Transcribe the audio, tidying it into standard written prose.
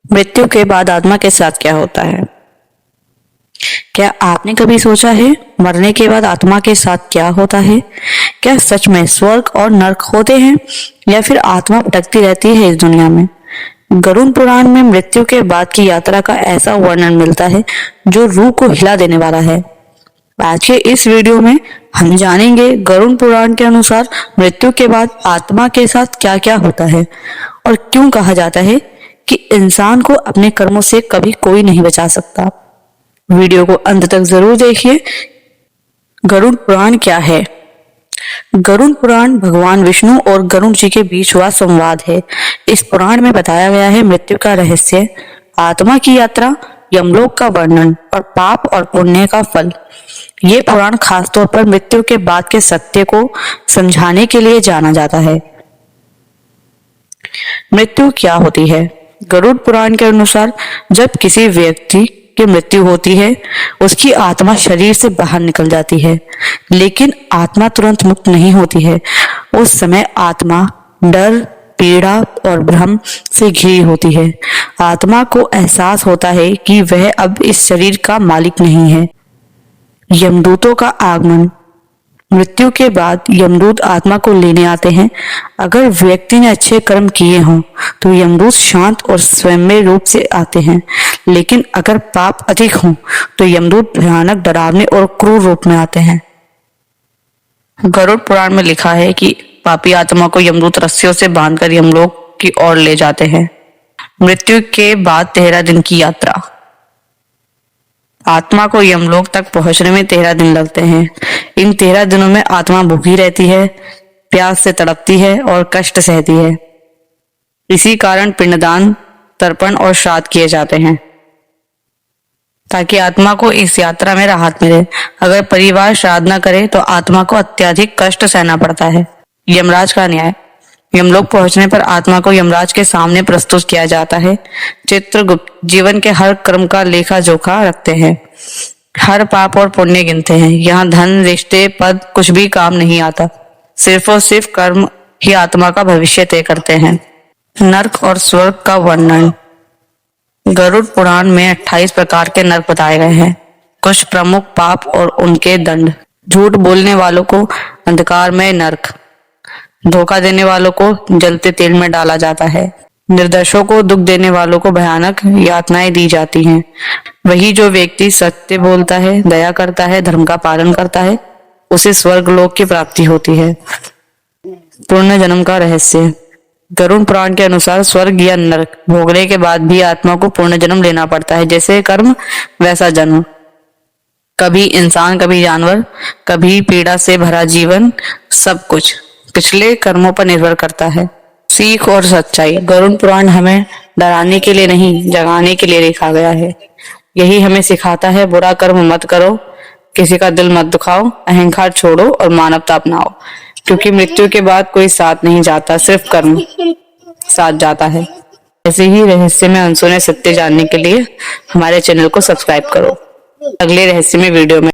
मृत्यु के बाद आत्मा के साथ क्या होता है? क्या आपने कभी सोचा है मरने के बाद आत्मा के साथ क्या होता है? क्या सच में स्वर्ग और नरक होते हैं या फिर आत्मा भटकती रहती है इस दुनिया में? गरुड़ पुराण में मृत्यु के बाद की यात्रा का ऐसा वर्णन मिलता है जो रूह को हिला देने वाला है। आज के इस वीडियो में हम जानेंगे गरुड़ पुराण के अनुसार मृत्यु के बाद आत्मा के साथ क्या क्या होता है और क्यों कहा जाता है कि इंसान को अपने कर्मों से कभी कोई नहीं बचा सकता। वीडियो को अंत तक जरूर देखिए। गरुड़ पुराण क्या है? गरुड़ पुराण भगवान विष्णु और गरुड़ जी के बीच हुआ संवाद है। इस पुराण में बताया गया है मृत्यु का रहस्य, आत्मा की यात्रा, यमलोक का वर्णन और पाप और पुण्य का फल। ये पुराण खासतौर पर मृत्यु के बाद के सत्य को समझाने के लिए जाना जाता है। मृत्यु क्या होती है? गरुड़ पुराण के अनुसार जब किसी व्यक्ति की मृत्यु होती है, उसकी आत्मा शरीर से बाहर निकल जाती है, लेकिन आत्मा तुरंत मुक्त नहीं होती है। उस समय आत्मा डर, पीड़ा और भ्रम से घिरी होती है। आत्मा को एहसास होता है कि वह अब इस शरीर का मालिक नहीं है। यमदूतों का आगमन। मृत्यु के बाद यमदूत आत्मा को लेने आते हैं। अगर व्यक्ति ने अच्छे कर्म किए हों तो यमदूत शांत और स्वयं रूप से आते हैं, लेकिन अगर पाप अधिक हों तो यमदूत भयानक, डरावने और क्रूर रूप में आते हैं। गरुड़ पुराण में लिखा है कि पापी आत्मा को यमदूत रस्सियों से बांधकर यमलोक की ओर ले जाते हैं। मृत्यु के बाद 13 दिन की यात्रा। आत्मा को यमलोक तक पहुंचने में 13 दिन लगते हैं। इन 13 दिनों में आत्मा भूखी रहती है, प्यास से तड़पती है और कष्ट सहती है। इसी कारण पिंडदान, तर्पण और श्राद्ध किए जाते हैं ताकि आत्मा को इस यात्रा में राहत मिले। अगर परिवार श्राद्ध न करे तो आत्मा को अत्यधिक कष्ट सहना पड़ता है। यमराज का न्याय। यमलोक पहुंचने पर आत्मा को यमराज के सामने प्रस्तुत किया जाता है। चित्रगुप्त जीवन के हर कर्म का लेखा जोखा रखते हैं, हर पाप और पुण्य गिनते हैं। यहाँ धन, रिश्ते, पद कुछ भी काम नहीं आता। सिर्फ और सिर्फ कर्म ही आत्मा का भविष्य तय करते हैं। नरक और स्वर्ग का वर्णन। गरुड़ पुराण में 28 प्रकार के नरक बताए गए हैं। कुछ प्रमुख पाप और उनके दंड। झूठ बोलने वालों को अंधकार में नरक, धोखा देने वालों को जलते तेल में डाला जाता है, निर्दोषों को दुख देने वालों को भयानक यातनाएं दी जाती हैं। वही जो व्यक्ति सत्य बोलता है, दया करता है, धर्म का पालन करता है, उसे स्वर्ग लोक की प्राप्ति होती है। पुण्य जन्म का रहस्य। गरुड़ पुराण के अनुसार स्वर्ग या नरक भोगने के बाद भी आत्मा को पुण्य जन्म लेना पड़ता है। जैसे कर्म वैसा जन्म। कभी इंसान, कभी जानवर, कभी पीड़ा से भरा जीवन, सब कुछ पिछले कर्मों पर निर्भर करता है। सीख और सच्चाई। गरुड़ पुराण हमें डराने के लिए नहीं, जगाने के लिए लिखा गया है। यही हमें सिखाता है बुरा कर्म मत करो, किसी का दिल मत दुखाओ, अहंकार छोड़ो और मानवता अपनाओ, क्योंकि मृत्यु के बाद कोई साथ नहीं जाता, सिर्फ कर्म साथ जाता है। ऐसे ही रहस्यमय अनसुने सत्य जानने के लिए हमारे चैनल को सब्सक्राइब करो। अगले रहस्यमय वीडियो में